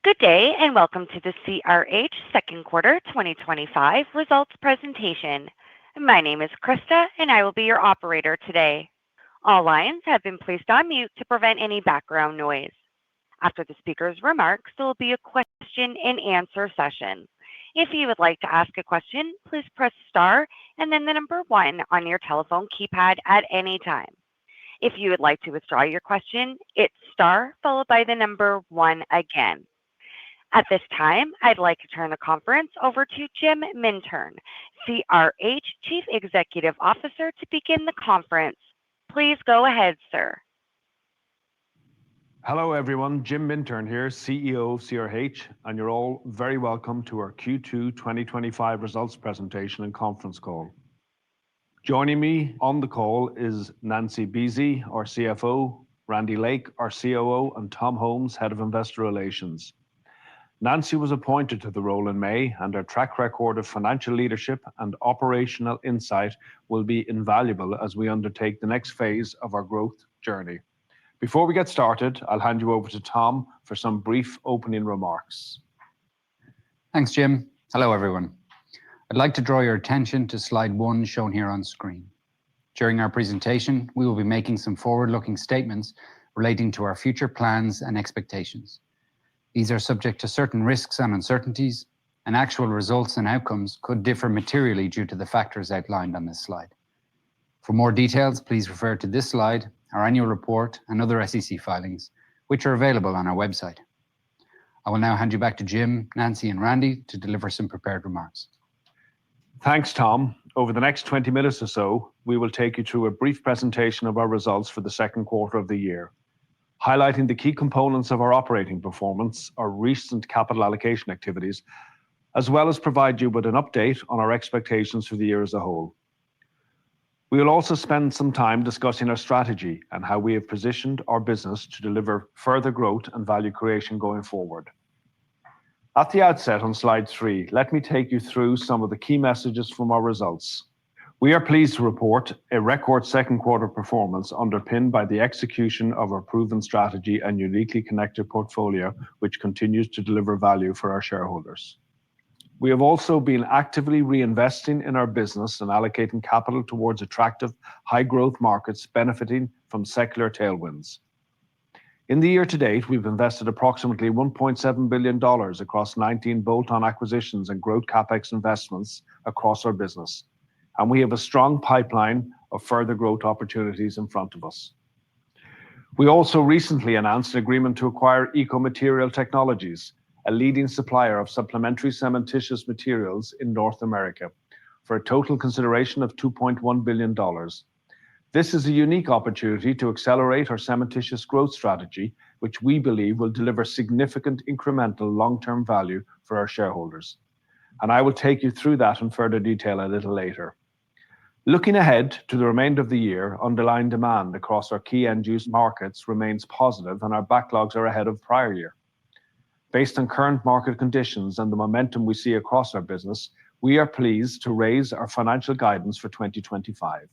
Good day and welcome to the CRH second quarter 2025 results presentation. My name is Krista and I will be your operator today. All lines have been placed on mute to prevent any background noise. After the speaker's remarks, there will be a question and answer session. If you would like to ask a question, please press star and then the number 1 on your telephone keypad at any time. If you would like to withdraw your question, it's star followed by the number 1 again. At this time, I'd like to turn the conference over to Jim Mintern, CRH Chief Executive Officer, to begin the conference. Please go ahead, sir. Hello everyone, Jim Mintern here, CEO of CRH, and you're all very welcome to our Q2 2025 results presentation and conference call. Joining me on the call is Nancy Buese, our CFO, Randy Lake, our COO, and Tom Holmes, Head of Investor Relations. Nancy was appointed to the role in May, and her track record of financial leadership and operational insight will be invaluable as we undertake the next phase of our growth journey. Before we get started, I'll hand you over to Tom for some brief opening remarks. Thanks, Jim. Hello, everyone. I'd like to draw your attention to slide 1 shown here on screen. During our presentation, we will be making some forward-looking statements relating to our future plans and expectations. These are subject to certain risks and uncertainties, and actual results and outcomes could differ materially due to the factors outlined on this slide. For more details, please refer to this slide, our annual report, and other SEC filings, which are available on our website. I will now hand you back to Jim, Nancy, and Randy to deliver some prepared remarks. Thanks, Tom. Over the next 20 minutes or so, we will take you through a brief presentation of our results for the second quarter of the year, highlighting the key components of our operating performance, our recent capital allocation activities, as well as provide you with an update on our expectations for the year as a whole. We will also spend some time discussing our strategy and how we have positioned our business to deliver further growth and value creation going forward. At the outset on slide 3, let me take you through some of the key messages from our results. We are pleased to report a record second quarter performance underpinned by the execution of our proven strategy and uniquely connected portfolio, which continues to deliver value for our shareholders. We have also been actively reinvesting in our business and allocating capital towards attractive, high-growth markets benefiting from secular tailwinds. In the year to date, we've invested approximately $1.7 billion across 19 bolt-on acquisitions and growth CapEx investments across our business, and we have a strong pipeline of further growth opportunities in front of us. We also recently announced an agreement to acquire Eco-Material Technologies, a leading supplier of supplementary cementitious materials in North America, for a total consideration of $2.1 billion. This is a unique opportunity to accelerate our cementitious growth strategy, which we believe will deliver significant incremental long-term value for our shareholders. And I will take you through that in further detail a little later. Looking ahead to the remainder of the year, underlying demand across our key end-use markets remains positive and our backlogs are ahead of prior year. Based on current market conditions and the momentum we see across our business, we are pleased to raise our financial guidance for 2025.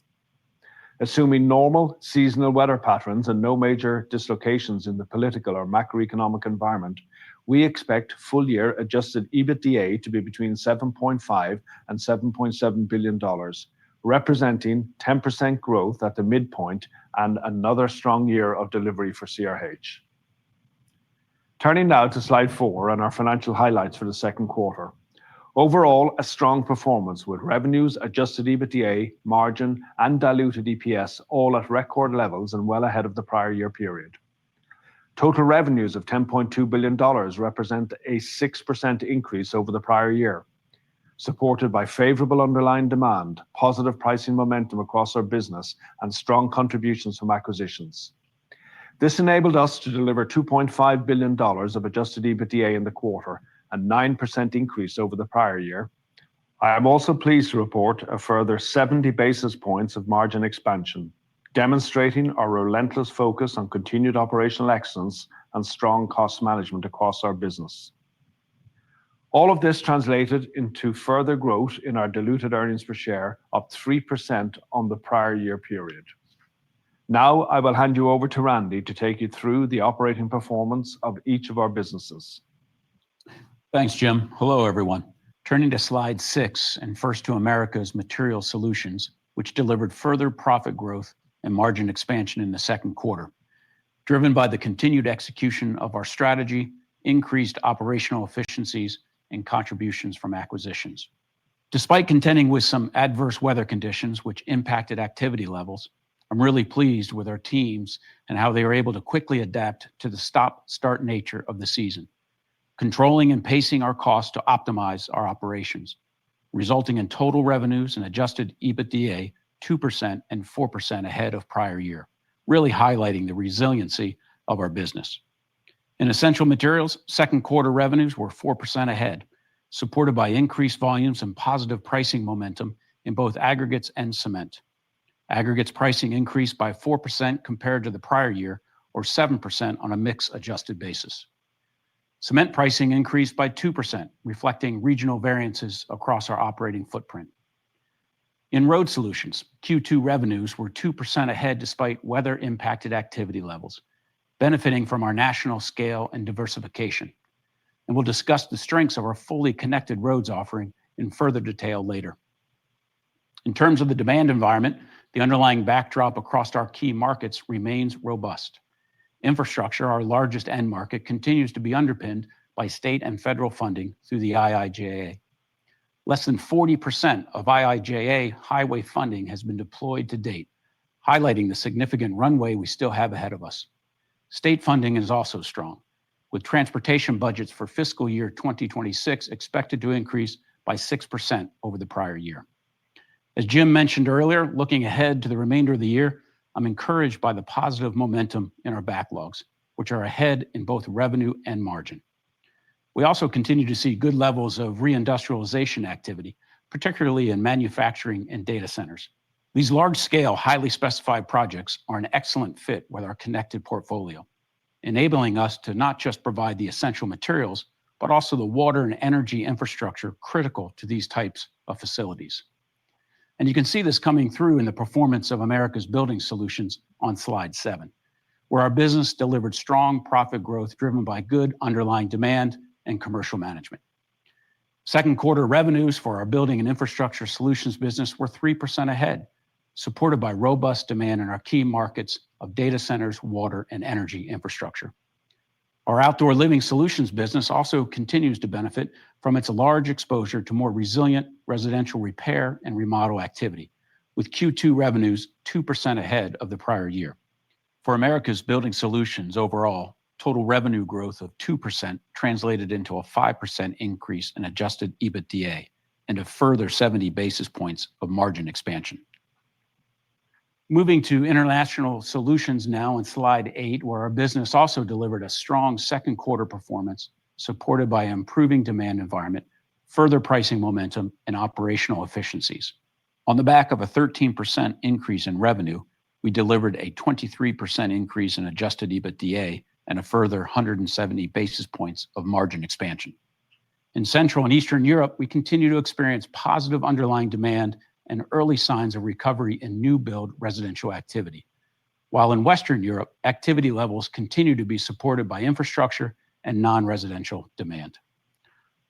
Assuming normal seasonal weather patterns and no major dislocations in the political or macroeconomic environment, we expect full-year adjusted EBITDA to be between $7.5 and $7.7 billion, representing 10% growth at the midpoint and another strong year of delivery for CRH. Turning now to slide 4 and our financial highlights for the second quarter. Overall, a strong performance with revenues, adjusted EBITDA, margin, and diluted EPS all at record levels and well ahead of the prior year period. Total revenues of $10.2 billion represent a 6% increase over the prior year, supported by favorable underlying demand, positive pricing momentum across our business, and strong contributions from acquisitions. This enabled us to deliver $2.5 billion of adjusted EBITDA in the quarter, a 9% increase over the prior year. I am also pleased to report a further 70 basis points of margin expansion, demonstrating our relentless focus on continued operational excellence and strong cost management across our business. All of this translated into further growth in our diluted earnings per share, up 3% on the prior year period. Now I will hand you over to Randy to take you through the operating performance of each of our businesses. Thanks, Jim. Hello, everyone. Turning to slide 6 and first to America's Material Solutions, which delivered further profit growth and margin expansion in the second quarter, driven by the continued execution of our strategy, increased operational efficiencies, and contributions from acquisitions. Despite contending with some adverse weather conditions which impacted activity levels, I'm really pleased with our teams and how they were able to quickly adapt to the stop-start nature of the season, controlling and pacing our costs to optimize our operations, resulting in total revenues and adjusted EBITDA 2% and 4% ahead of prior year, really highlighting the resiliency of our business. In Essential Materials, second quarter revenues were 4% ahead, supported by increased volumes and positive pricing momentum in both aggregates and cement. Aggregates pricing increased by 4% compared to the prior year, or 7% on a mix-adjusted basis. Cement pricing increased by 2%, reflecting regional variances across our operating footprint. In Road Solutions, Q2 revenues were 2% ahead despite weather-impacted activity levels, benefiting from our national scale and diversification. And we'll discuss the strengths of our fully connected roads offering in further detail later. In terms of the demand environment, the underlying backdrop across our key markets remains robust. Infrastructure, our largest end market, continues to be underpinned by state and federal funding through the IIJA. Less than 40% of IIJA highway funding has been deployed to date, highlighting the significant runway we still have ahead of us. State funding is also strong, with transportation budgets for fiscal year 2026 expected to increase by 6% over the prior year. As Jim mentioned earlier, looking ahead to the remainder of the year, I'm encouraged by the positive momentum in our backlogs, which are ahead in both revenue and margin. We also continue to see good levels of reindustrialization activity, particularly in manufacturing and data centers. These large-scale, highly specified projects are an excellent fit with our connected portfolio, enabling us to not just provide the essential materials, but also the water and energy infrastructure critical to these types of facilities. And you can see this coming through in the performance of America's Building Solutions on slide 7, where our business delivered strong profit growth driven by good underlying demand and commercial management. Second quarter revenues for our Building and Infrastructure Solutions business were 3% ahead, supported by robust demand in our key markets of data centers, water, and energy infrastructure. Our Outdoor Living Solutions business also continues to benefit from its large exposure to more resilient residential repair and remodel activity, with Q2 revenues 2% ahead of the prior year. For America's Building Solutions overall, total revenue growth of 2% translated into a 5% increase in adjusted EBITDA and a further 70 basis points of margin expansion. Moving to International Solutions now on slide 8, where our business also delivered a strong second quarter performance supported by improving demand environment, further pricing momentum, and operational efficiencies. On the back of a 13% increase in revenue, we delivered a 23% increase in adjusted EBITDA and a further 170 basis points of margin expansion. In Central and Eastern Europe, we continue to experience positive underlying demand and early signs of recovery in new build residential activity. While in Western Europe, activity levels continue to be supported by infrastructure and non-residential demand.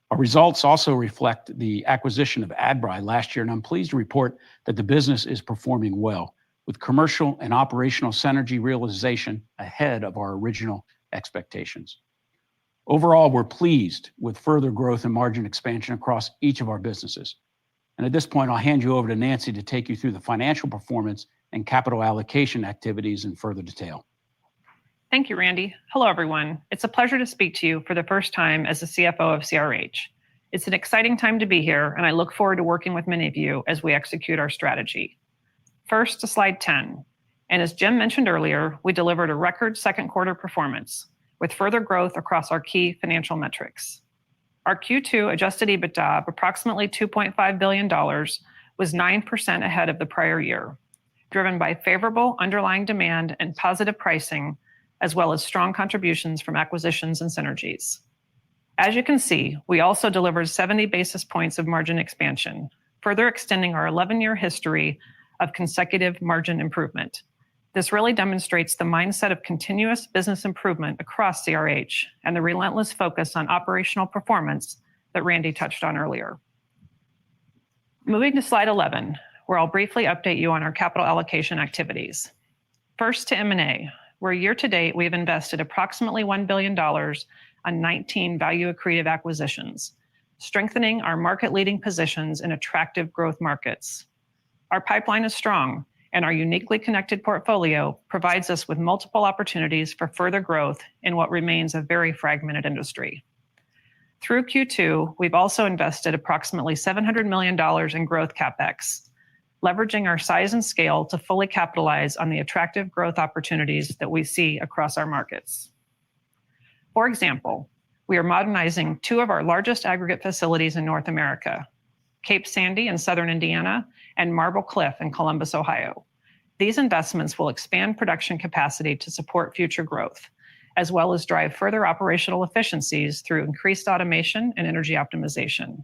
Our results also reflect the acquisition of Adbri last year, and I'm pleased to report that the business is performing well, with commercial and operational synergy realization ahead of our original expectations. Overall, we're pleased with further growth and margin expansion across each of our businesses. And at this point, I'll hand you over to Nancy to take you through the financial performance and capital allocation activities in further detail. Thank you, Randy. Hello, everyone. It's a pleasure to speak to you for the first time as the CFO of CRH. It's an exciting time to be here, and I look forward to working with many of you as we execute our strategy. First to slide 10. And as Jim mentioned earlier, we delivered a record second quarter performance with further growth across our key financial metrics. Our Q2 adjusted EBITDA of approximately $2.5 billion was 9% ahead of the prior year, driven by favorable underlying demand and positive pricing, as well as strong contributions from acquisitions and synergies. As you can see, we also delivered 70 basis points of margin expansion, further extending our 11-year history of consecutive margin improvement. This really demonstrates the mindset of continuous business improvement across CRH and the relentless focus on operational performance that Randy touched on earlier. Moving to slide 11, where I'll briefly update you on our capital allocation activities. First to M&A, where year to date we have invested approximately $1 billion on 19 value accretive acquisitions, strengthening our market-leading positions in attractive growth markets. Our pipeline is strong, and our uniquely connected portfolio provides us with multiple opportunities for further growth in what remains a very fragmented industry. Through Q2, we've also invested approximately $700 million in growth CapEx, leveraging our size and scale to fully capitalize on the attractive growth opportunities that we see across our markets. For example, we are modernizing two of our largest aggregate facilities in North America, Cape Sandy in southern Indiana and Marble Cliff in Columbus, Ohio. These investments will expand production capacity to support future growth, as well as drive further operational efficiencies through increased automation and energy optimization.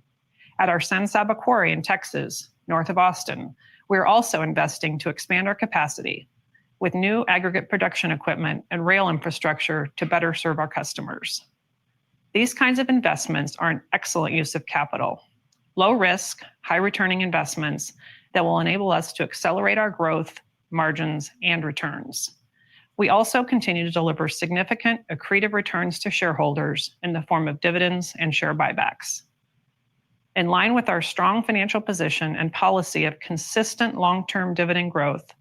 At our San Saba quarry in Texas, north of Austin, we are also investing to expand our capacity with new aggregate production equipment and rail infrastructure to better serve our customers. These kinds of investments are an excellent use of capital, low risk, high returning investments that will enable us to accelerate our growth, margins, and returns. We also continue to deliver significant accretive returns to shareholders in the form of dividends and share buybacks. In line with our strong financial position and policy of consistent long-term dividend growth,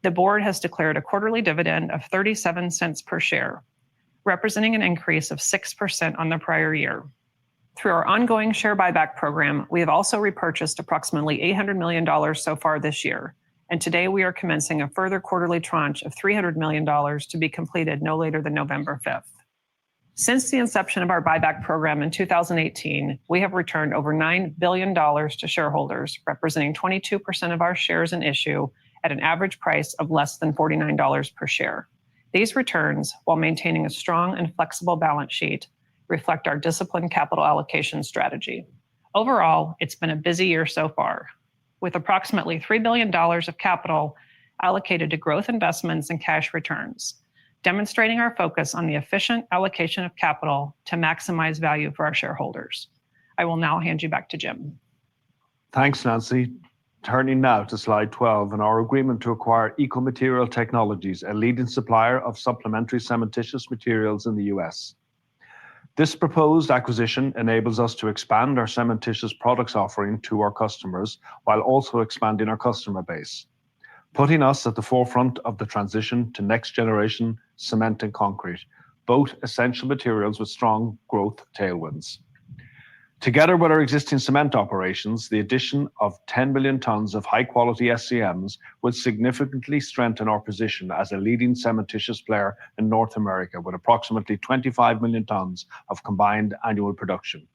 the board has declared a quarterly dividend of 37 cents per share, representing an increase of 6% on the prior year. Through our ongoing share buyback program, we have also repurchased approximately $800 million so far this year, and today we are commencing a further quarterly tranche of $300 million to be completed no later than November 5th. Since the inception of our buyback program in 2018, we have returned over $9 billion to shareholders, representing 22% of our shares in issue at an average price of less than $49 per share. These returns, while maintaining a strong and flexible balance sheet, reflect our disciplined capital allocation strategy. Overall, it's been a busy year so far, with approximately $3 billion of capital allocated to growth investments and cash returns, demonstrating our focus on the efficient allocation of capital to maximize value for our shareholders. I will now hand you back to Jim. Thanks, Nancy. Turning now to slide 12 and our agreement to acquire Ecomaterial Technologies, a leading supplier of supplementary cementitious materials in the US. This proposed acquisition enables us to expand our cementitious products offering to our customers while also expanding our customer base, putting us at the forefront of the transition to next generation cement and concrete, both essential materials with strong growth tailwinds. Together with our existing cement operations, the addition of 10 million tons of high quality SCMs would significantly strengthen our position as a leading cementitious player in North America with approximately 25 million tons of combined annual production.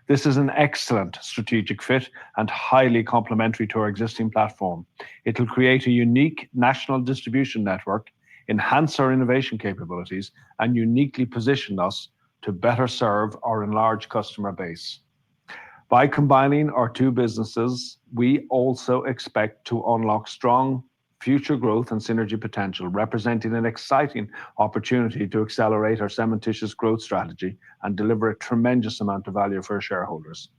This is an excellent strategic fit and highly complementary to our existing platform. It will create a unique national distribution network, enhance our innovation capabilities, and uniquely position us to better serve our enlarged customer base. By combining our two businesses, we also expect to unlock strong future growth and synergy potential, representing an exciting opportunity to accelerate our cementitious growth strategy and deliver a tremendous amount of value for our shareholders.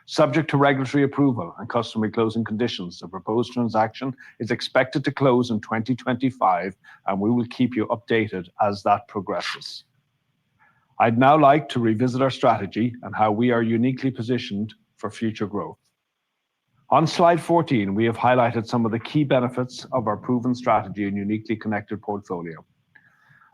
Subject to regulatory approval and customary closing conditions, the proposed transaction is expected to close in 2025, and we will keep you updated as that progresses. I'd now like to revisit our strategy and how we are uniquely positioned for future growth. On slide 14, we have highlighted some of the key benefits of our proven strategy and uniquely connected portfolio.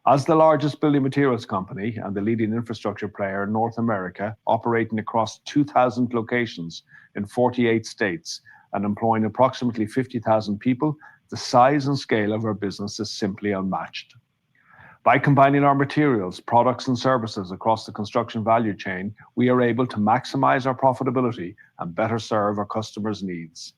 As the largest building materials company and the leading infrastructure player in North America, operating across 2,000 locations in 48 states and employing approximately 50,000 people, the size and scale of our business is simply unmatched. By combining our materials, products, and services across the construction value chain, we are able to maximize our profitability and better serve our customers' needs.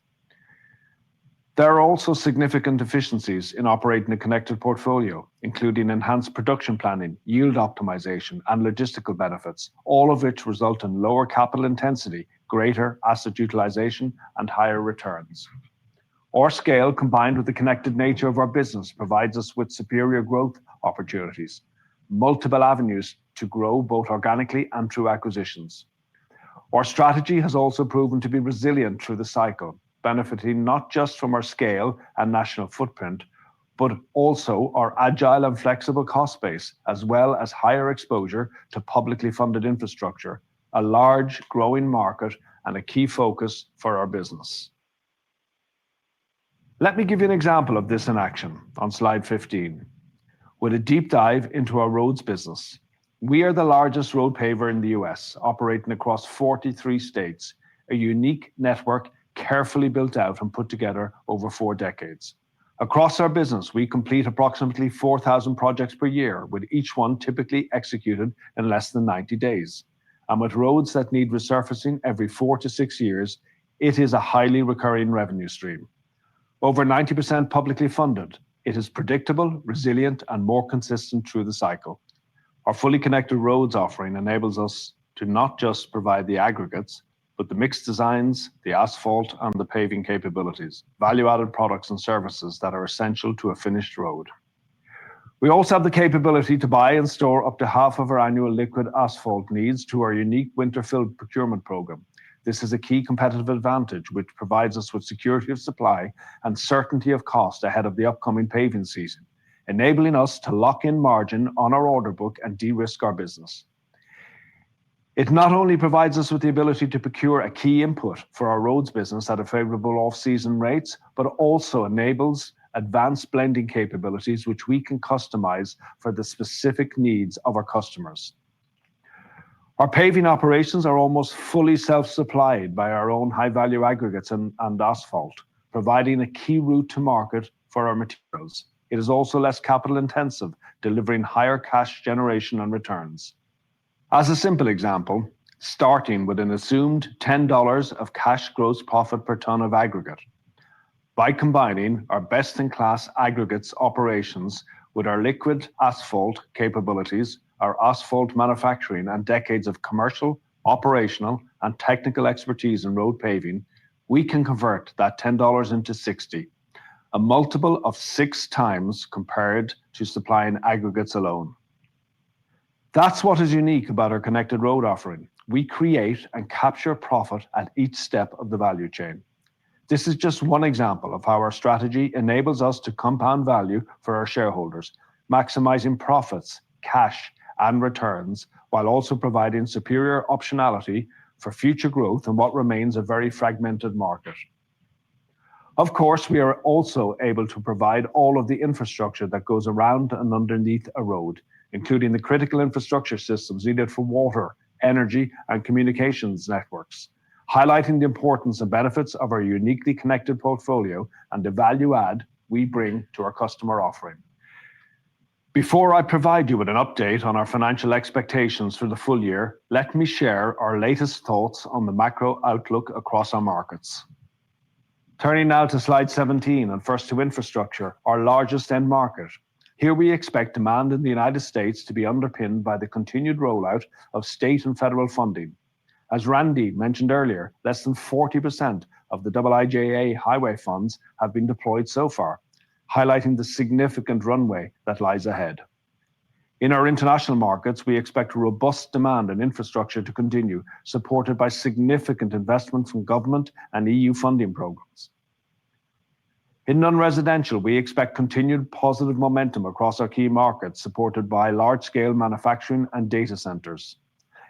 There are also significant efficiencies in operating a connected portfolio, including enhanced production planning, yield optimization, and logistical benefits, all of which result in lower capital intensity, greater asset utilization, and higher returns. Our scale, combined with the connected nature of our business, provides us with superior growth opportunities, multiple avenues to grow both organically and through acquisitions. Our strategy has also proven to be resilient through the cycle, benefiting not just from our scale and national footprint, but also our agile and flexible cost base, as well as higher exposure to publicly funded infrastructure, a large growing market and a key focus for our business. Let me give you an example of this in action on slide 15. With a deep dive into our roads business, we are the largest road paver in the US, operating across 43 states, a unique network carefully built out and put together over 4 decades. Across our business, we complete approximately 4,000 projects per year, with each one typically executed in less than 90 days. And with roads that need resurfacing every 4 to 6 years, it is a highly recurring revenue stream. Over 90% publicly funded, it is predictable, resilient, and more consistent through the cycle. Our fully connected roads offering enables us to not just provide the aggregates, but the mixed designs, the asphalt, and the paving capabilities, value-added products and services that are essential to a finished road. We also have the capability to buy and store up to half of our annual liquid asphalt needs through our unique winter fill procurement program. This is a key competitive advantage which provides us with security of supply and certainty of cost ahead of the upcoming paving season, enabling us to lock in margin on our order book and de-risk our business. It not only provides us with the ability to procure a key input for our roads business at a favorable off-season rates, but also enables advanced blending capabilities which we can customize for the specific needs of our customers. Our paving operations are almost fully self-supplied by our own high-value aggregates and asphalt, providing a key route to market for our materials. It is also less capital intensive, delivering higher cash generation and returns. As a simple example, starting with an assumed $10 of cash gross profit per ton of aggregate. By combining our best-in-class aggregates operations with our liquid asphalt capabilities, our asphalt manufacturing, and decades of commercial, operational, and technical expertise in road paving, we can convert that $10 into 60, a multiple of 6 times compared to supplying aggregates alone. That's what is unique about our connected road offering. We create and capture profit at each step of the value chain. This is just one example of how our strategy enables us to compound value for our shareholders, maximizing profits, cash, and returns, while also providing superior optionality for future growth in what remains a very fragmented market. Of course, we are also able to provide all of the infrastructure that goes around and underneath a road, including the critical infrastructure systems needed for water, energy, and communications networks, highlighting the importance and benefits of our uniquely connected portfolio and the value add we bring to our customer offering. Before I provide you with an update on our financial expectations for the full year, let me share our latest thoughts on the macro outlook across our markets. Turning now to slide 17 and first to infrastructure, our largest end market. Here we expect demand in the United States to be underpinned by the continued rollout of state and federal funding. As Randy mentioned earlier, less than 40% of the IIJA highway funds have been deployed so far, highlighting the significant runway that lies ahead. In our international markets, we expect robust demand and infrastructure to continue, supported by significant investment from government and EU funding programs. In non-residential, we expect continued positive momentum across our key markets, supported by large-scale manufacturing and data centers.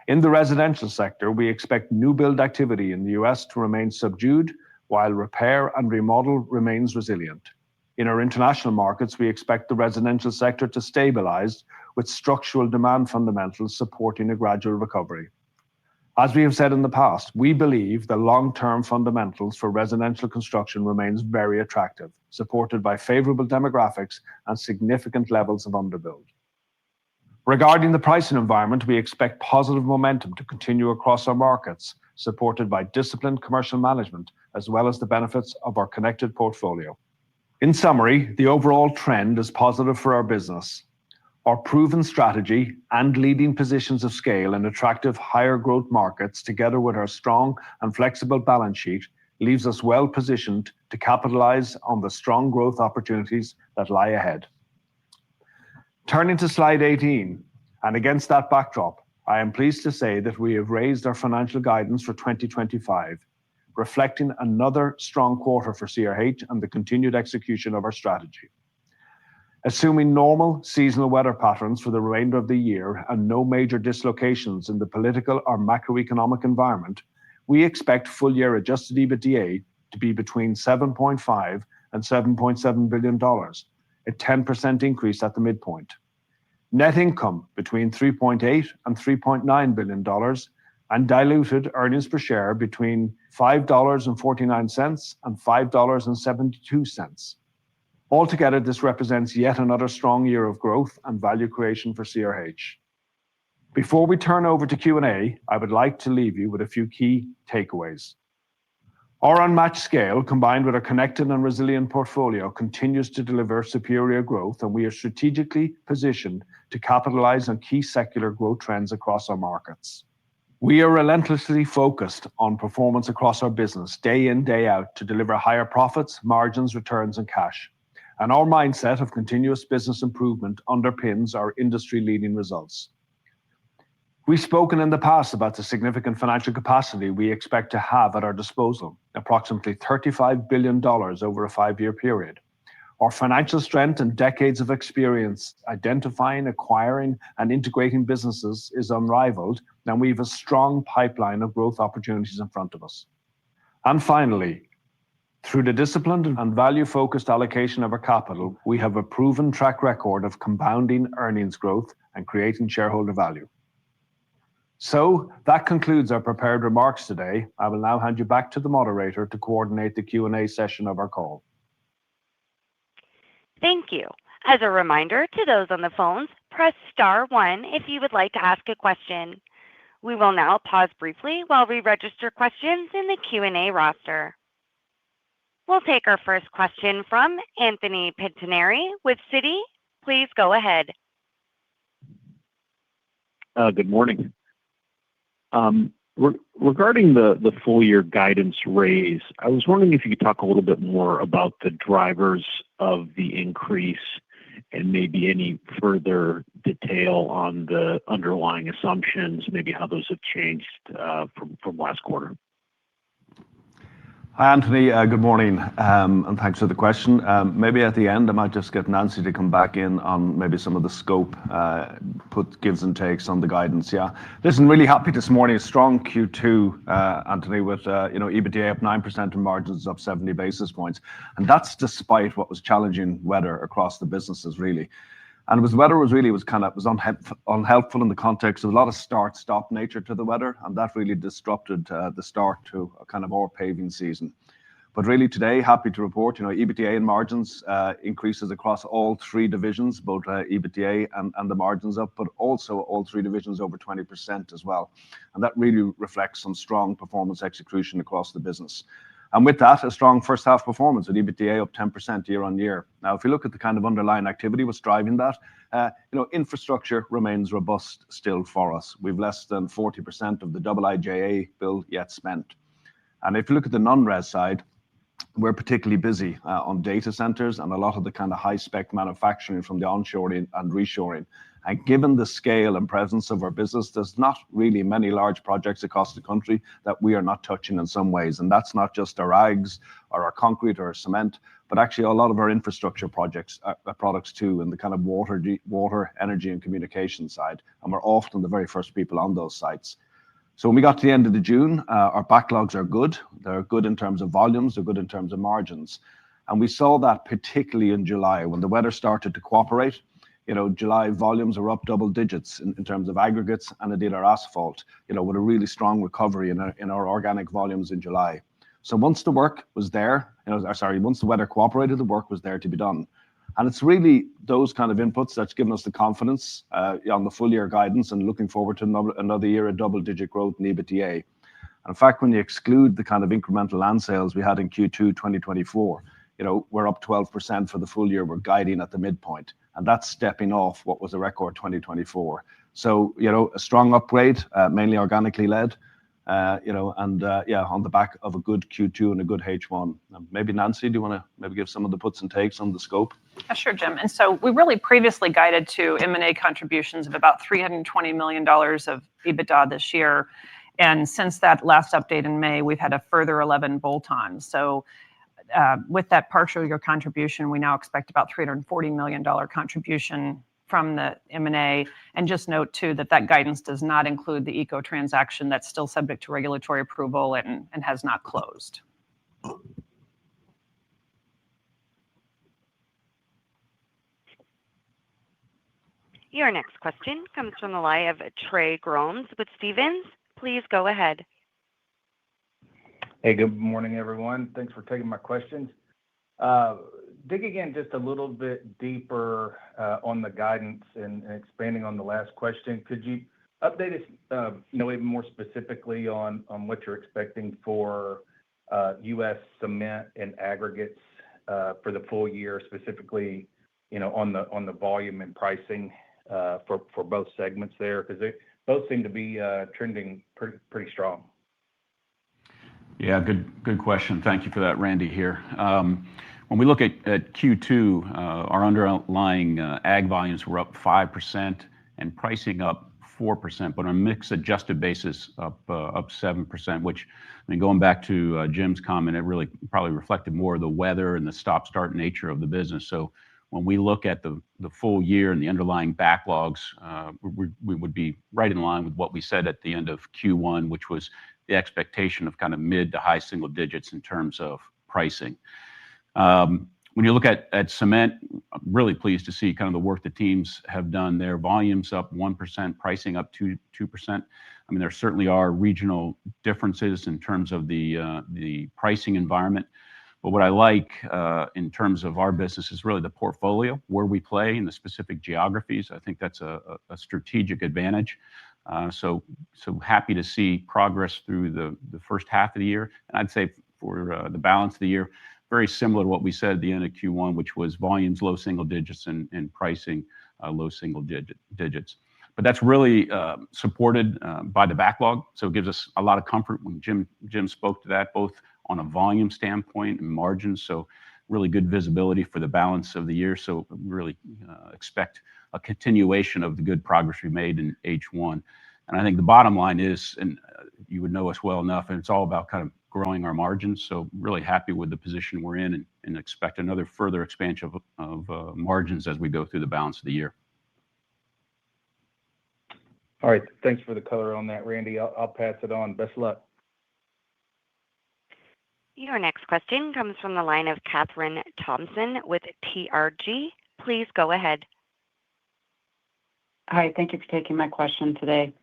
In the residential sector, we expect new build activity in the US to remain subdued, while repair and remodel remains resilient. In our international markets, we expect the residential sector to stabilize, with structural demand fundamentals supporting a gradual recovery. As we have said in the past, we believe the long-term fundamentals for residential construction remains very attractive, supported by favorable demographics and significant levels of underbuild. Regarding the pricing environment, we expect positive momentum to continue across our markets, supported by disciplined commercial management, as well as the benefits of our connected portfolio. In summary, the overall trend is positive for our business. Our proven strategy and leading positions of scale in attractive higher growth markets, together with our strong and flexible balance sheet, leaves us well positioned to capitalize on the strong growth opportunities that lie ahead. Turning to slide 18, and against that backdrop, I am pleased to say that we have raised our financial guidance for 2025, reflecting another strong quarter for CRH and the continued execution of our strategy. Assuming normal seasonal weather patterns for the remainder of the year and no major dislocations in the political or macroeconomic environment, we expect full-year adjusted EBITDA to be between $7.5 and $7.7 billion, a 10% increase at the midpoint. Net income between $3.8 and $3.9 billion, and diluted earnings per share between $5.49 and $5.72. Altogether, this represents yet another strong year of growth and value creation for CRH. Before we turn over to Q&A, I would like to leave you with a few key takeaways. Our unmatched scale, combined with our connected and resilient portfolio, continues to deliver superior growth, and we are strategically positioned to capitalize on key secular growth trends across our markets. We are relentlessly focused on performance across our business, day in, day out, to deliver higher profits, margins, returns, and cash. And our mindset of continuous business improvement underpins our industry-leading results. We've spoken in the past about the significant financial capacity we expect to have at our disposal, approximately $35 billion over a 5-year period. Our financial strength and decades of experience identifying, acquiring, and integrating businesses is unrivaled, and we have a strong pipeline of growth opportunities in front of us. And finally, through the disciplined and value-focused allocation of our capital, we have a proven track record of compounding earnings growth and creating shareholder value. So that concludes our prepared remarks today. I will now hand you back to the moderator to coordinate the Q&A session of our call. Thank you. As a reminder to those on the phones, press star 1 if you would like to ask a question. We will now pause briefly while we register questions in the Q&A roster. We'll take our first question from Anthony Pettinari with Citi. Please go ahead. Good morning. Regarding the full year guidance raise, I was wondering if you could talk a little bit more about the drivers of the increase and maybe any further detail on the underlying assumptions, maybe how those have changed from last quarter. Hi, Anthony. Good morning, and thanks for the question. Maybe at the end, I might just get Nancy to come back in on maybe some of the scope, put gives and takes on the guidance. Yeah, listen, really happy this morning. A strong Q2, Anthony, with EBITDA up 9% and margins up 70 basis points, and that's despite what was challenging weather across the businesses, really. And weather was unhelpful in the context of a lot of start-stop nature to the weather, and that really disrupted the start to a kind of our paving season. But really today, happy to report, EBITDA and margins increases across all 3 divisions, both EBITDA and the margins up, but also all 3 divisions over 20% as well. And that really reflects some strong performance execution across the business. And with that, a strong first half performance with EBITDA up 10% year on year. Now, if you look at the kind of underlying activity what's driving that, infrastructure remains robust still for us. We've less than 40% of the IIJA bill yet spent. And if you look at the non-res side, we're particularly busy on data centers and a lot of the kind of high-spec manufacturing from the onshoring and reshoring. And given the scale and presence of our business, there's not really many large projects across the country that we are not touching in some ways. And that's not just our ags or our concrete or our cement, but actually a lot of our infrastructure products too, in the kind of water, energy and communication side. And we're often the very first people on those sites. So when we got to the end of June, our backlogs are good. They're good in terms of volumes, they're good in terms of margins. And we saw that particularly in July when the weather started to cooperate. July volumes are up double digits in terms of aggregates, and indeed our asphalt, with a really strong recovery in our organic volumes in July. So once the work was there, once the weather cooperated, the work was there to be done. And it's really those kind of inputs that's given us the confidence on the full year guidance and looking forward to another year of double-digit growth in EBITDA. And in fact, when you exclude the kind of incremental land sales we had in Q2 2024, we're up 12% for the full year. We're guiding at the midpoint, and that's stepping off what was a record 2024. So, a strong upgrade, mainly organically led. on the back of a good Q2 and a good H1. Maybe Nancy, do you want to maybe give some of the puts and takes on the scope? Sure, Jim. And so we really previously guided to M&A contributions of about $320 million of EBITDA this year. And since that last update in May, we've had a further 11 bolt-ons. So with that partial year contribution, we now expect about $340 million contribution from the M&A. And just note, too, that guidance does not include the ECO transaction that's still subject to regulatory approval and has not closed. Your next question comes from the line of Trey Grooms with Stephens. Please go ahead. Hey, good morning, everyone. Thanks for taking my questions. Digging in just a little bit deeper on the guidance and expanding on the last question, could you update us, even more specifically on what you're expecting for U.S. cement and aggregates for the full year, specifically, on the volume and pricing for both segments there, because they both seem to be trending pretty strong. Yeah, good question. Thank you for that, Randy here. When we look at Q2, our underlying ag volumes were up 5% and pricing up 4%, but on a mix adjusted basis up 7%, which, going back to Jim's comment, it really probably reflected more of the weather and the stop-start nature of the business. So when we look at the full year and the underlying backlogs, we would be right in line with what we said at the end of Q1, which was the expectation of kind of mid to high single digits in terms of pricing. When you look at cement, I'm really pleased to see kind of the work the teams have done there. Volumes up 1%, pricing up 2%. There certainly are regional differences in terms of the pricing environment. But what I like in terms of our business is really the portfolio, where we play in the specific geographies. I think that's a strategic advantage. So happy to see progress through the first half of the year. And I'd say for the balance of the year, very similar to what we said at the end of Q1, which was volumes low single digits and pricing low single digits. But that's really supported by the backlog. So it gives us a lot of comfort when Jim spoke to that, both on a volume standpoint and margins. So really good visibility for the balance of the year. So really expect a continuation of the good progress we made in H1. And I think the bottom line is, and you would know us well enough, and it's all about kind of growing our margins. So really happy with the position we're in and expect another further expansion of margins as we go through the balance of the year. All right. Thanks for the color on that, Randy. I'll pass it on. Best luck. Your next question comes from the line of Kathryn Thompson with TRG. Please go ahead. Hi, thank you for taking my question today.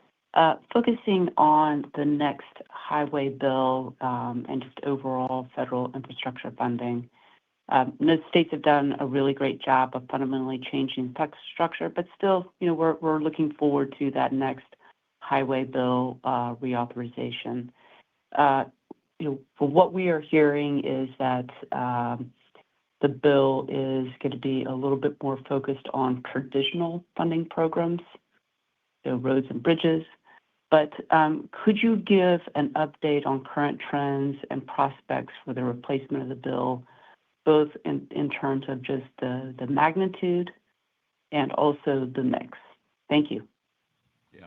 Focusing on the next highway bill and just overall federal infrastructure funding. Most states have done a really great job of fundamentally changing tax structure, but still, we're looking forward to that next highway bill reauthorization. For what we are hearing is that the bill is going to be a little bit more focused on traditional funding programs, so roads and bridges. But could you give an update on current trends and prospects for the replacement of the bill, both in terms of just the magnitude and also the mix? Thank you. Yeah,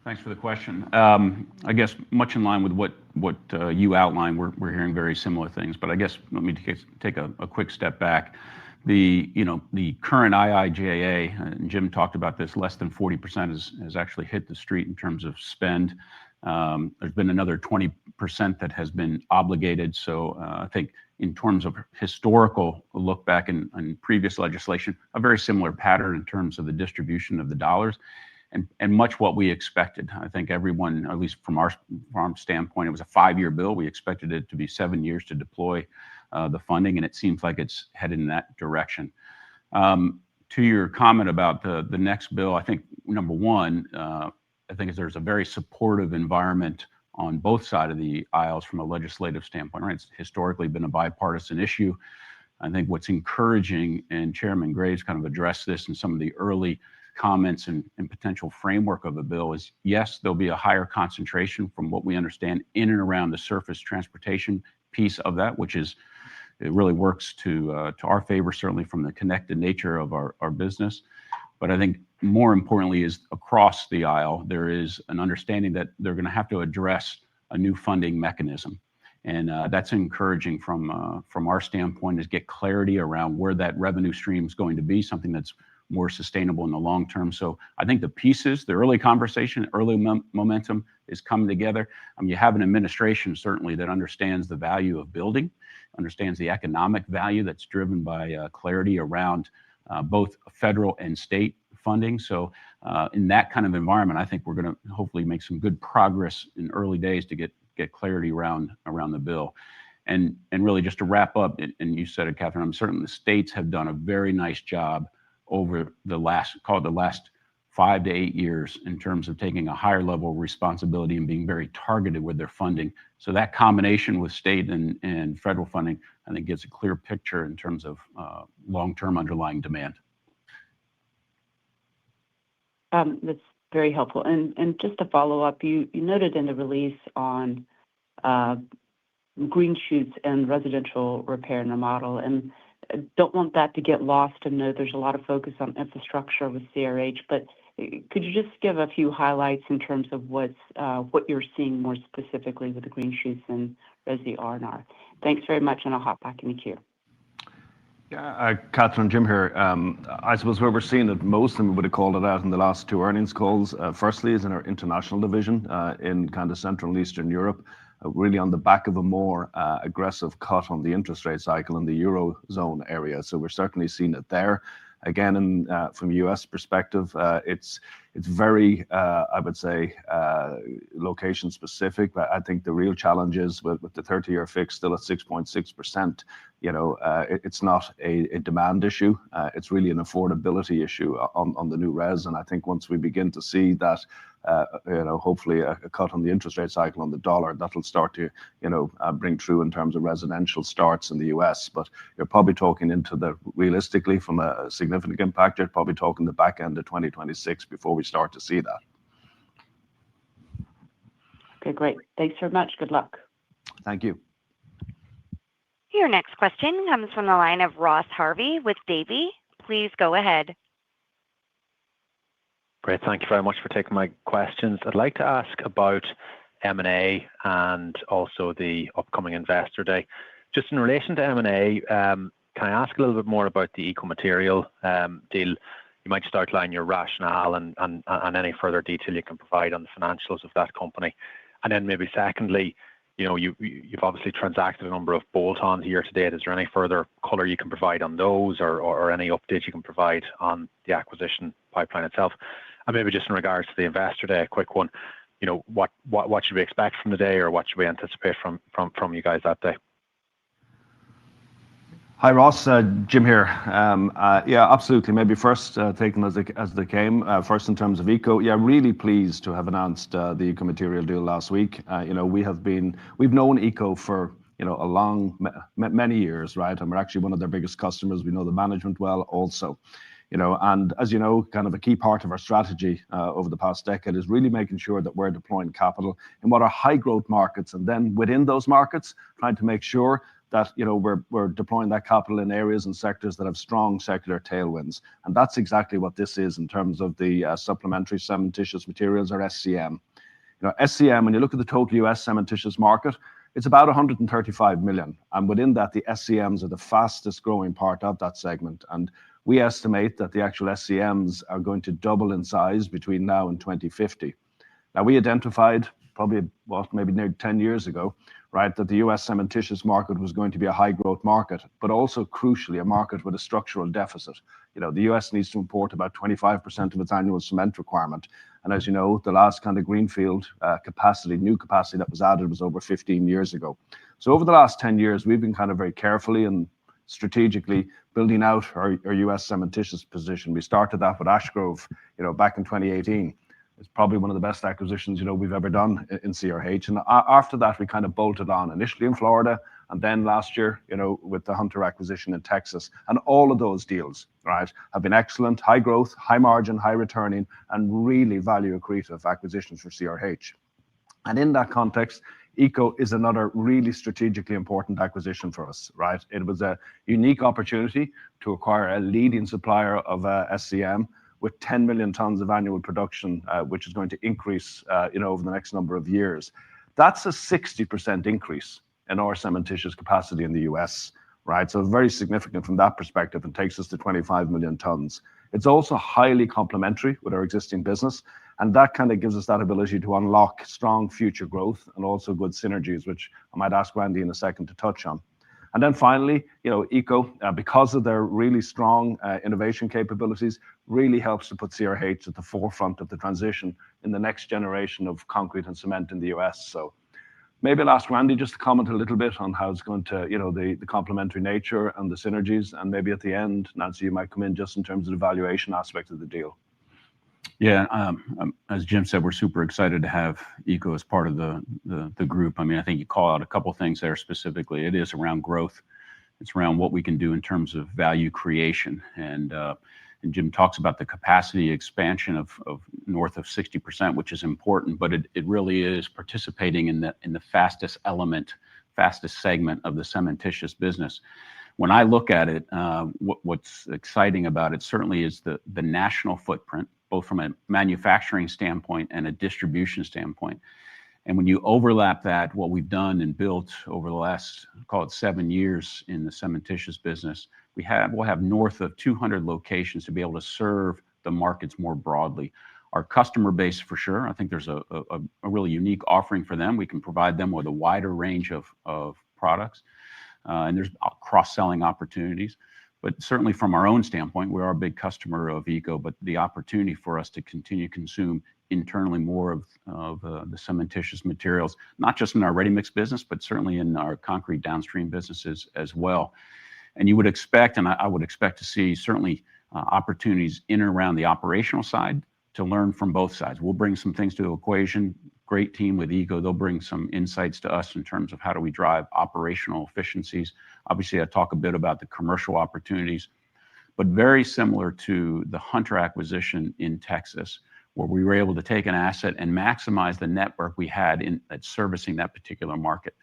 thanks for the question. I guess much in line with what you outlined, we're hearing very similar things. But I guess let me take a quick step back. The current IIJA, and Jim talked about this, less than 40% has actually hit the street in terms of spend. There's been another 20% that has been obligated. So I think in terms of historical look back in previous legislation, a very similar pattern in terms of the distribution of the dollars and much what we expected. I think everyone, at least from our standpoint, it was a 5-year bill. We expected it to be 7 years to deploy the funding, and it seems like it's headed in that direction. To your comment about the next bill, I think number one, I think there's a very supportive environment on both sides of the aisles from a legislative standpoint. Right? It's historically been a bipartisan issue. I think what's encouraging, and Chairman Graves kind of addressed this in some of the early comments and potential framework of the bill is, yes, there'll be a higher concentration from what we understand in and around the surface transportation piece of that, which is, it really works to our favor, certainly from the connected nature of our business. But I think more importantly is across the aisle, there is an understanding that they're going to have to address a new funding mechanism. And that's encouraging from our standpoint, is get clarity around where that revenue stream is going to be, something that's more sustainable in the long term. So I think the pieces, the early conversation, early momentum is coming together. You have an administration certainly that understands the value of building, understands the economic value that's driven by clarity around both federal and state funding. So in that kind of environment, I think we're going to hopefully make some good progress in early days to get clarity around the bill. And really just to wrap up, and you said it, Catherine, I'm certain the states have done a very nice job over the last 5 to 8 years in terms of taking a higher level of responsibility and being very targeted with their funding. So that combination with state and federal funding, I think, gives a clear picture in terms of long-term underlying demand. That's very helpful. And just to follow up, you noted in the release on green shoots and residential repair and remodel, and don't want that to get lost. And know there's a lot of focus on infrastructure with CRH, but could you just give a few highlights in terms of what you're seeing more specifically with the green shoots and Resi R&R? Thanks very much, and I'll hop back in the queue. Yeah, Catherine, Jim here. I suppose where we're seeing it most, and we would have called it out in the last 2 earnings calls, firstly is in our international division in kind of Central and Eastern Europe, really on the back of a more aggressive cut on the interest rate cycle in the Eurozone area. So we're certainly seeing it there. Again, from a US perspective, it's very, I would say, location specific. But I think the real challenge is with the 30-year fix still at 6.6%. It's not a demand issue. It's really an affordability issue on the new res. And I think once we begin to see that, hopefully a cut on the interest rate cycle on the dollar, that'll start to, bring through in terms of residential starts in the US. But you're probably talking realistically from a significant impact, you're probably talking the back end of 2026 before we start to see that. Okay, great. Thanks very much. Good luck. Thank you. Your next question comes from the line of Ross Harvey with Davy. Please go ahead. Great. Thank you very much for taking my questions. I'd like to ask about M&A and also the upcoming Investor Day. Just in relation to M&A, can I ask a little bit more about the Eco-Material deal? You might just outline your rationale and any further detail you can provide on the financials of that company. And then maybe secondly, you've obviously transacted a number of bolt-ons year to date. Is there any further color you can provide on those, or any updates you can provide on the acquisition pipeline itself? And maybe just in regards to the Investor Day, a quick one. What should we expect from the day, or what should we anticipate from you guys that day? Hi, Ross. Jim here. Yeah, absolutely. Maybe first taking as they came. First in terms of Eco, yeah, really pleased to have announced the Eco-Material deal last week. We've known Eco for many years, right? And we're actually one of their biggest customers. We know the management well, also. And as you know, kind of a key part of our strategy over the past decade is really making sure that we're deploying capital in what are high growth markets, and then within those markets, trying to make sure that we're deploying that capital in areas and sectors that have strong secular tailwinds. And that's exactly what this is in terms of the supplementary cementitious materials, or SCM. SCM, when you look at the total US cementitious market, it's about 135 million. And within that, the SCMs are the fastest growing part of that segment. And we estimate that the actual SCMs are going to double in size between now and 2050. Now, we identified probably, maybe nearly 10 years ago, right, that the US cementitious market was going to be a high growth market, but also crucially a market with a structural deficit. The US needs to import about 25% of its annual cement requirement. And as you know, the last kind of greenfield new capacity that was added was over 15 years ago. So over the last 10 years, we've been kind of very carefully and strategically building out our US cementitious position. We started that with Ashgrove, back in 2018. It's probably one of the best acquisitions, we've ever done in CRH. And after that, we kind of bolted on initially in Florida, and then last year, with the Hunter acquisition in Texas. And all of those deals, right, have been excellent, high growth, high margin, high returning, and really value accretive acquisitions for CRH. And in that context, ECO is another really strategically important acquisition for us, right? It was a unique opportunity to acquire a leading supplier of SCM with 10 million tons of annual production, which is going to increase, over the next number of years. That's a 60% increase in our cementitious capacity in the US, right? So very significant from that perspective, and takes us to 25 million tons. It's also highly complementary with our existing business, and that kind of gives us that ability to unlock strong future growth and also good synergies, which I might ask Randy in a second to touch on. And then finally, ECO, because of their really strong innovation capabilities, really helps to put CRH at the forefront of the transition in the next generation of concrete and cement in the US. So maybe I'll ask Randy just to comment a little bit on how it's going to, the complementary nature and the synergies. And maybe at the end, Nancy, you might come in just in terms of the valuation aspect of the deal. Yeah, as Jim said, we're super excited to have ECO as part of the group. I mean, I think you call out a couple things there specifically. It is around growth. It's around what we can do in terms of value creation. And Jim talks about the capacity expansion of north of 60%, which is important, but it really is participating in the fastest segment of the cementitious business. When I look at it, what's exciting about it certainly is the national footprint, both from a manufacturing standpoint and a distribution standpoint. And when you overlap that, what we've done and built over the last, call it 7 years in the cementitious business, we'll have north of 200 locations to be able to serve the markets more broadly. Our customer base, for sure, I think there's a really unique offering for them. We can provide them with a wider range of products, and there's cross-selling opportunities. But certainly from our own standpoint, we are a big customer of ECO, but the opportunity for us to continue to consume internally more of the cementitious materials, not just in our ready-mix business, but certainly in our concrete downstream businesses as well. And you would expect, and I would expect to see certainly opportunities in and around the operational side to learn from both sides. We'll bring some things to the equation. Great team with ECO. They'll bring some insights to us in terms of how do we drive operational efficiencies. Obviously, I talk a bit about the commercial opportunities, but very similar to the Hunter acquisition in Texas, where we were able to take an asset and maximize the network we had at servicing that particular market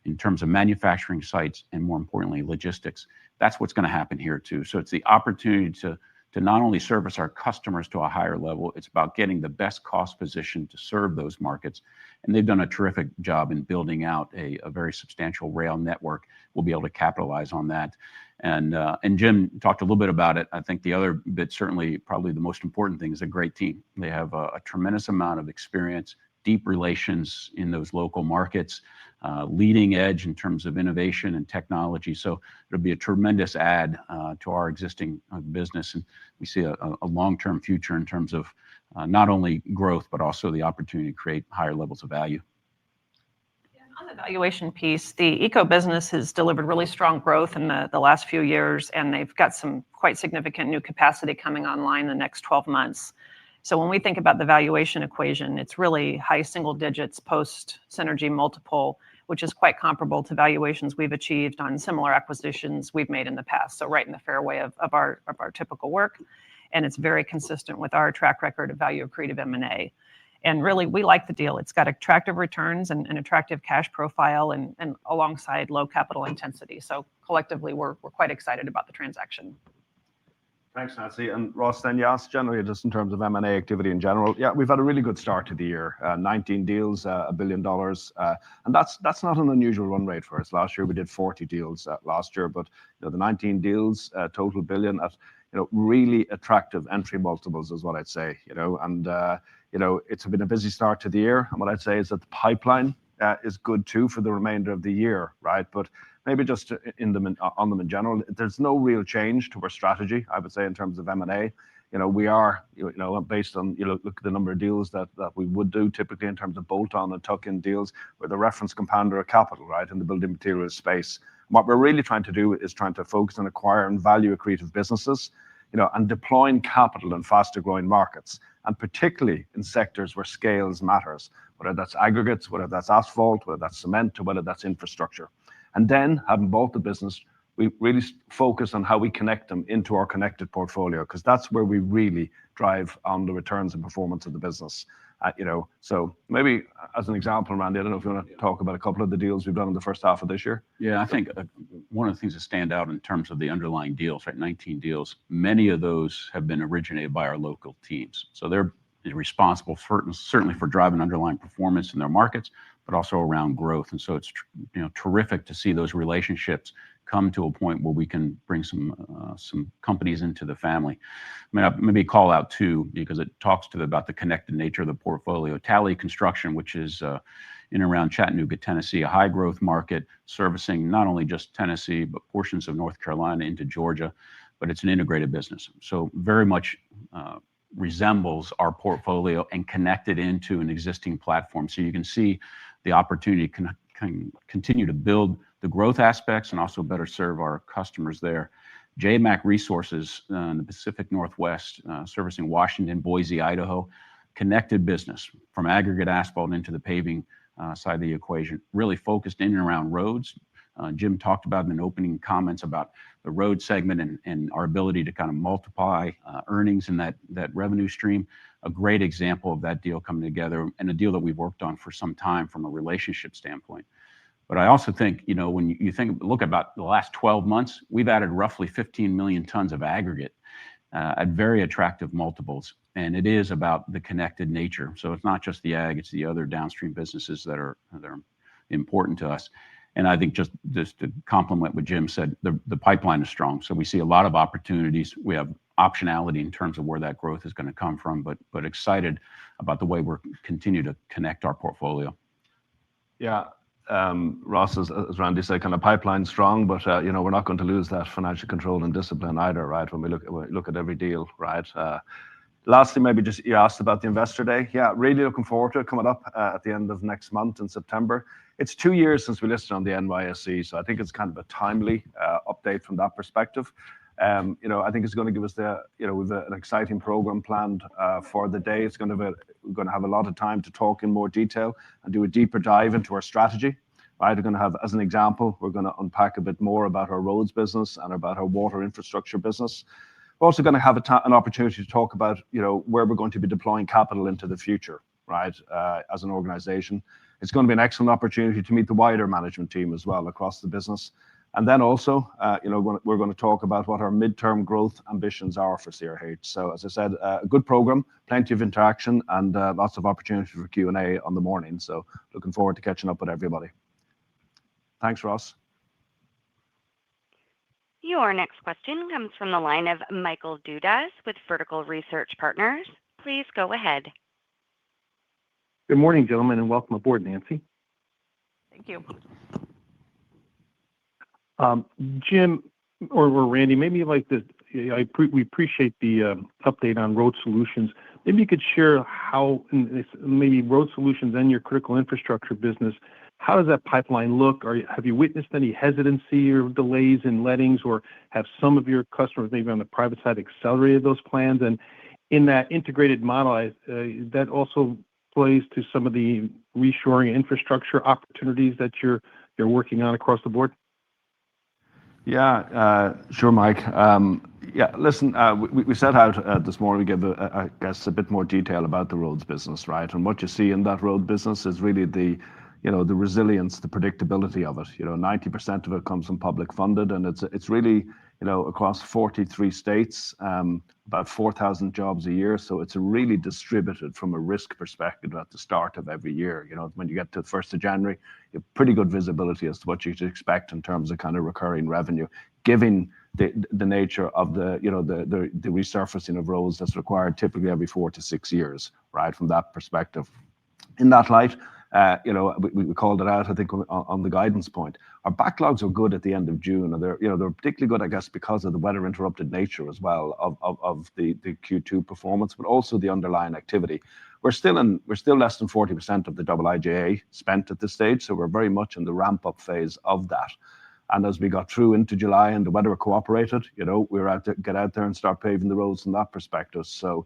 in terms of manufacturing sites and, more importantly, logistics. That's what's going to happen here too. So it's the opportunity to not only service our customers to a higher level, it's about getting the best cost position to serve those markets. And they've done a terrific job in building out a very substantial rail network. We'll be able to capitalize on that. And Jim talked a little bit about it. I think the other bit, certainly probably the most important thing, is a great team. They have a tremendous amount of experience, deep relations in those local markets, leading edge in terms of innovation and technology. So it'll be a tremendous add to our existing business. And we see a long-term future in terms of not only growth, but also the opportunity to create higher levels of value. On the valuation piece, the ECO business has delivered really strong growth in the last few years, and they've got some quite significant new capacity coming online in the next 12 months. So when we think about the valuation equation, it's really high single digits post synergy multiple, which is quite comparable to valuations we've achieved on similar acquisitions we've made in the past. So right in the fairway of our typical work, and it's very consistent with our track record of value accretive M&A. And really, we like the deal. It's got attractive returns and an attractive cash profile, and alongside low capital intensity. So collectively, we're quite excited about the transaction. Thanks, Nancy. And Ross, then you asked generally just in terms of M&A activity in general. Yeah, we've had a really good start to the year. 19 deals, $1 billion. And that's not an unusual run rate for us. Last year, we did 40 deals last year, but the 19 deals, total billion at really attractive entry multiples is what I'd say. And it's been a busy start to the year. And what I'd say is that the pipeline is good too for the remainder of the year, right? But maybe just on them in general, there's no real change to our strategy, I would say, in terms of M&A. We are, based on, look at the number of deals that we would do typically in terms of bolt-on and tuck-in deals, with the reference compounder of capital, right, in the building materials space. And what we're really trying to do is trying to focus on acquiring value accretive businesses, and deploying capital in faster growing markets. and particularly in sectors where scales matters, whether that's aggregates, whether that's asphalt, whether that's cement, or whether that's infrastructure. And then, having bought the business, we really focus on how we connect them into our connected portfolio, because that's where we really drive on the returns and performance of the business. So maybe as an example, Randy, I don't know if you want to talk about a couple of the deals we've done in the first half of this year. Yeah, I think one of the things that stand out in terms of the underlying deals, right, 19 deals, many of those have been originated by our local teams. So they're responsible certainly for driving underlying performance in their markets, but also around growth. And so it's terrific to see those relationships come to a point where we can bring some companies into the family. I mean, maybe call out two, because it talks about the connected nature of the portfolio. Tally Construction, which is in and around Chattanooga, Tennessee, a high growth market servicing not only just Tennessee, but portions of North Carolina into Georgia, but it's an integrated business. So very much resembles our portfolio and connected into an existing platform. So you can see the opportunity can continue to build the growth aspects and also better serve our customers there. JMAC Resources in the Pacific Northwest, servicing Washington, Boise, Idaho, connected business from aggregate asphalt into the paving side of the equation, really focused in and around roads. Jim talked about in opening comments about the road segment and our ability to kind of multiply earnings in that revenue stream. A great example of that deal coming together, and a deal that we've worked on for some time from a relationship standpoint. But I also think, when you look about the last 12 months, we've added roughly 15 million tons of aggregate at very attractive multiples. And it is about the connected nature. So it's not just the ag, it's the other downstream businesses that are important to us. And I think just to complement what Jim said, the pipeline is strong. So we see a lot of opportunities. We have optionality in terms of where that growth is going to come from, but excited about the way we're continue to connect our portfolio. Yeah. Ross, as Randy said, kind of pipeline strong, but we're not going to lose that financial control and discipline either, right? When we look at every deal, right? Lastly, maybe just you asked about the Investor Day. Yeah, really looking forward to it coming up at the end of next month in September. It's 2 years since we listed on the NYSE, so I think it's kind of a timely update from that perspective. I think it's going to give us we've an exciting program planned for the day. We're going to have a lot of time to talk in more detail and do a deeper dive into our strategy. Right, we're going to have, as an example, we're going to unpack a bit more about our roads business and about our water infrastructure business. We're also going to have an opportunity to talk about, where we're going to be deploying capital into the future, right, as an organization. It's going to be an excellent opportunity to meet the wider management team as well across the business. And then also, we're going to talk about what our midterm growth ambitions are for CRH. So as I said, a good program, plenty of interaction, and lots of opportunity for Q&A on the morning. So looking forward to catching up with everybody. Thanks, Ross. Your next question comes from the line of Michael Dudas with Vertical Research Partners. Please go ahead. Good morning, gentlemen, and welcome aboard, Nancy. Thank you. Jim or Randy, maybe like this, we appreciate the update on Road Solutions. Maybe you could share how maybe Road Solutions and your critical infrastructure business, how does that pipeline look? Have you witnessed any hesitancy or delays in lettings, or have some of your customers, maybe on the private side, accelerated those plans? And in that integrated model, that also plays to some of the reshoring infrastructure opportunities that you're working on across the board? Yeah, sure, Mike. Listen, we set out this morning, we gave, I guess, a bit more detail about the roads business, right? And what you see in that road business is really the resilience, the predictability of it. 90% of it comes from public funded, and it's really, across 43 states, about 4,000 jobs a year. So it's really distributed from a risk perspective at the start of every year. When you get to the 1st of January, you have pretty good visibility as to what you should expect in terms of kind of recurring revenue, given the nature of the resurfacing of roads that's required typically every 4 to 6 years, right? From that perspective. In that light, we called it out, I think, on the guidance point. Our backlogs are good at the end of June, and they're particularly good, I guess, because of the weather interrupted nature as well of the Q2 performance, but also the underlying activity. We're still less than 40% of the IIJA spent at this stage, so we're very much in the ramp up phase of that. And as we got through into July and the weather cooperated, we were out to get out there and start paving the roads from that perspective. So,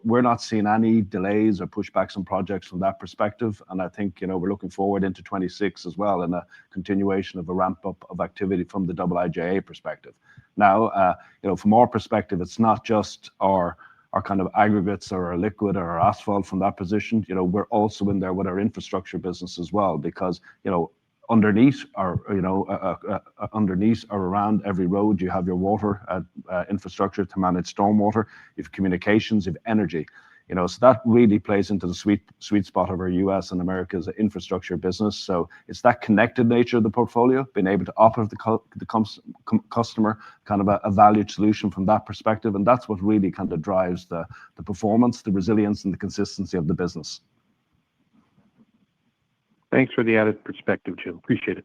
we're not seeing any delays or pushbacks on projects from that perspective. And I think, we're looking forward into 26 as well, and a continuation of a ramp up of activity from the IIJA perspective. Now, from our perspective, it's not just our kind of aggregates or our liquid or our asphalt from that position. We're also in there with our infrastructure business as well, because, underneath or around every road, you have your water infrastructure to manage stormwater, you have communications, you have energy. So that really plays into the sweet spot of our US and America's infrastructure business. So it's that connected nature of the portfolio, being able to offer the customer kind of a valued solution from that perspective. And that's what really kind of drives the performance, the resilience, and the consistency of the business. Thanks for the added perspective, Jim. Appreciate it.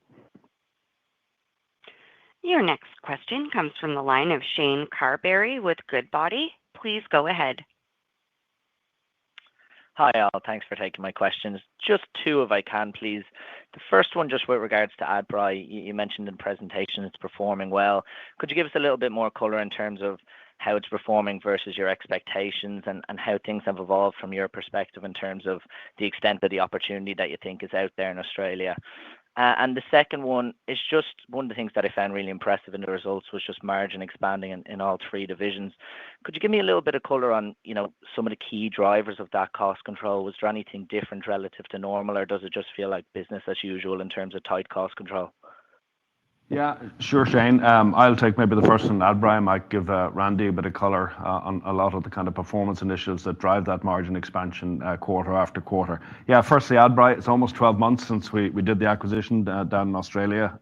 Your next question comes from the line of Shane Carberry with Goodbody. Please go ahead. Hi, all. Thanks for taking my questions. Just two, if I can, please. The first one, just with regards to Adbri, you mentioned in the presentation it's performing well. Could you give us a little bit more color in terms of how it's performing versus your expectations, and how things have evolved from your perspective in terms of the extent of the opportunity that you think is out there in Australia? And the second one is just one of the things that I found really impressive in the results was just margin expanding in all three divisions. Could you give me a little bit of color on, some of the key drivers of that cost control? Was there anything different relative to normal, or does it just feel like business as usual in terms of tight cost control? Yeah, sure, Shane. I'll take maybe the first one. Adbri might give Randy a bit of color on a lot of the kind of performance initiatives that drive that margin expansion quarter after quarter. Yeah, firstly, Adbri, it's almost 12 months since we did the acquisition down in Australia.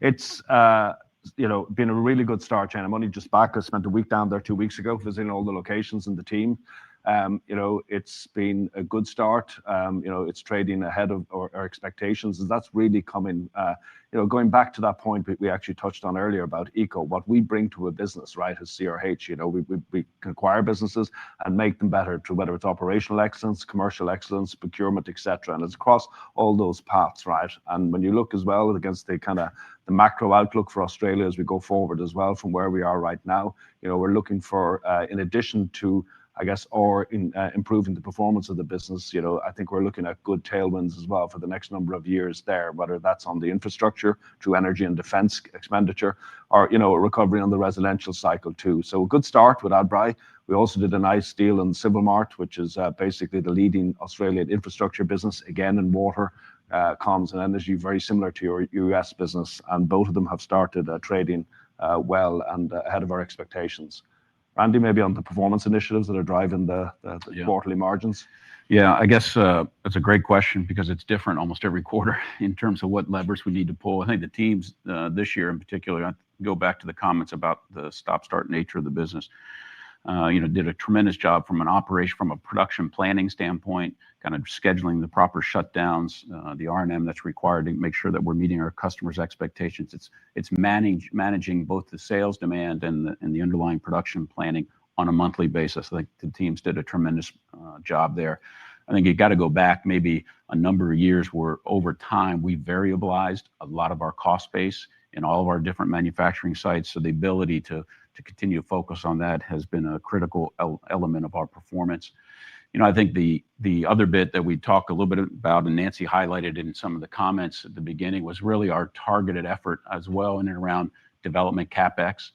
It's been a really good start, Shane. I'm only just back. I spent a week down there 2 weeks ago visiting all the locations and the team. It's been a good start. It's trading ahead of our expectations, and that's really coming. Going back to that point we actually touched on earlier about eco, what we bring to a business, right, as CRH. We can acquire businesses and make them better through whether it's operational excellence, commercial excellence, procurement, etc. And it's across all those paths, right? And when you look as well against the kind of the macro outlook for Australia as we go forward as well from where we are right now, we're looking for, in addition to, I guess, or in improving the performance of the business, I think we're looking at good tailwinds as well for the next number of years there, whether that's on the infrastructure through energy and defence expenditure, or a recovery on the residential cycle too. So a good start with Adbri. We also did a nice deal in Civil Mart, which is basically the leading Australian infrastructure business, again in water, comms and energy, very similar to your US business, and both of them have started trading well and ahead of our expectations. Randy, maybe on the performance initiatives that are driving the quarterly margins. Yeah, I guess that's a great question because it's different almost every quarter in terms of what levers we need to pull. I think the teams this year in particular, I go back to the comments about the stop-start nature of the business, did a tremendous job from a production planning standpoint, kind of scheduling the proper shutdowns, the R&M that's required to make sure that we're meeting our customers' expectations. It's managing both the sales demand and the underlying production planning on a monthly basis. I think the teams did a tremendous job there. I think you got to go back maybe a number of years where over time we variabilized a lot of our cost base in all of our different manufacturing sites. So the ability to continue to focus on that has been a critical element of our performance. I think the other bit that we talked a little bit about, and Nancy highlighted in some of the comments at the beginning, was really our targeted effort as well in and around development CapEx,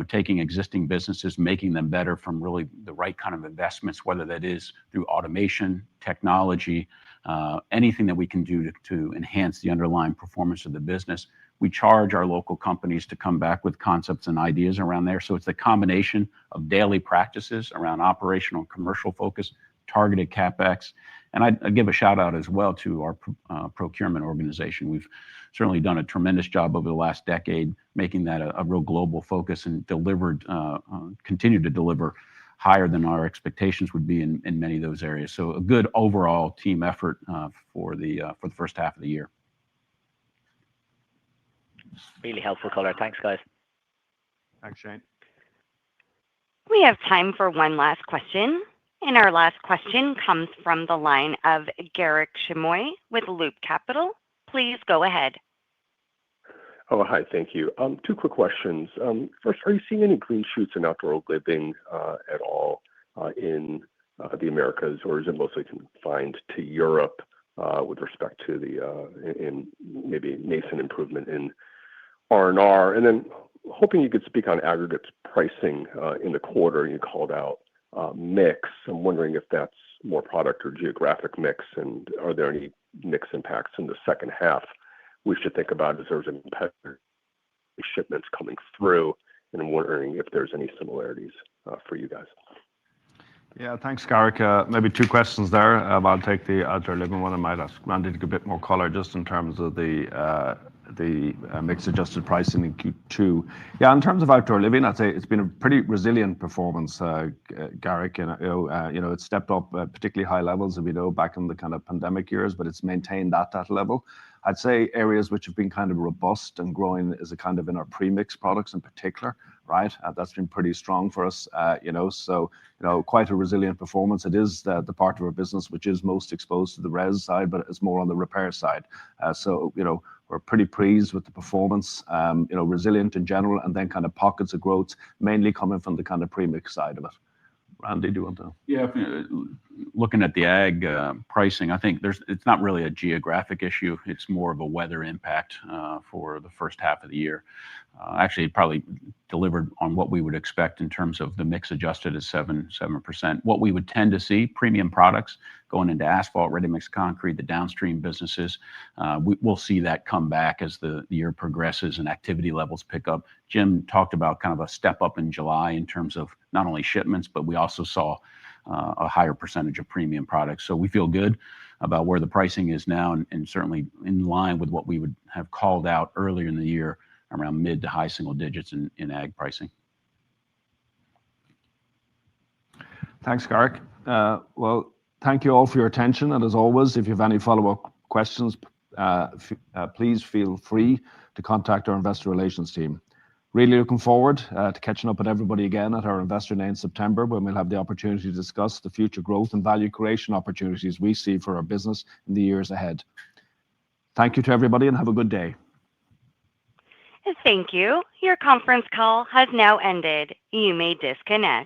taking existing businesses, making them better from really the right kind of investments, whether that is through automation, technology, anything that we can do to enhance the underlying performance of the business. We charge our local companies to come back with concepts and ideas around there. So it's a combination of daily practices around operational and commercial focus, targeted CapEx. And I'd give a shout out as well to our procurement organization. We've certainly done a tremendous job over the last decade, making that a real global focus, and continue to deliver higher than our expectations would be in many of those areas. So a good overall team effort for the first half of the year. Really helpful color. Thanks, guys. Thanks, Shane. We have time for one last question. And our last question comes from the line of Garrick Chimoy with Loop Capital. Please go ahead. Oh, hi. Thank you. Two quick questions. First, are you seeing any green shoots in outdoor living at all in the Americas, or is it mostly confined to Europe with respect to in maybe nascent improvement in R&R? And then hoping you could speak on aggregate pricing in the quarter. You called out mix. I'm wondering if that's more product or geographic mix, and are there any mix impacts in the second half we should think about as there's impediment shipments coming through? And I'm wondering if there's any similarities for you guys. Yeah, thanks, Garrick. Maybe two questions there. I'll take the outdoor living one. I might ask Randy to give a bit more color just in terms of the mix adjusted pricing in Q2. Yeah, in terms of outdoor living, I'd say it's been a pretty resilient performance, Garrick. It's stepped up particularly high levels, as we know, back in the kind of pandemic years, but it's maintained that level. I'd say areas which have been kind of robust and growing is a kind of in our premix products in particular, right? That's been pretty strong for us, quite a resilient performance. It is the part of our business which is most exposed to the res side, but it's more on the repair side. We're pretty pleased with the performance, resilient in general, and then kind of pockets of growth, mainly coming from the kind of premix side of it. Randy, do you want to? Yeah, looking at the ag pricing, I think it's not really a geographic issue. It's more of a weather impact for the first half of the year. Actually, it probably delivered on what we would expect in terms of the mix adjusted at 7%. What we would tend to see, premium products going into asphalt, ready-mix concrete, the downstream businesses, we'll see that come back as the year progresses and activity levels pick up. Jim talked about kind of a step up in July in terms of not only shipments, but we also saw a higher percentage of premium products. So we feel good about where the pricing is now, and certainly in line with what we would have called out earlier in the year around mid to high single digits in ag pricing. Thanks, Garrick. Well, thank you all for your attention. And as always, if you have any follow-up questions, please feel free to contact our investor relations team. Really looking forward to catching up with everybody again at our Investor Day in September, when we'll have the opportunity to discuss the future growth and value creation opportunities we see for our business in the years ahead. Thank you to everybody and have a good day. Thank you. Your conference call has now ended. You may disconnect.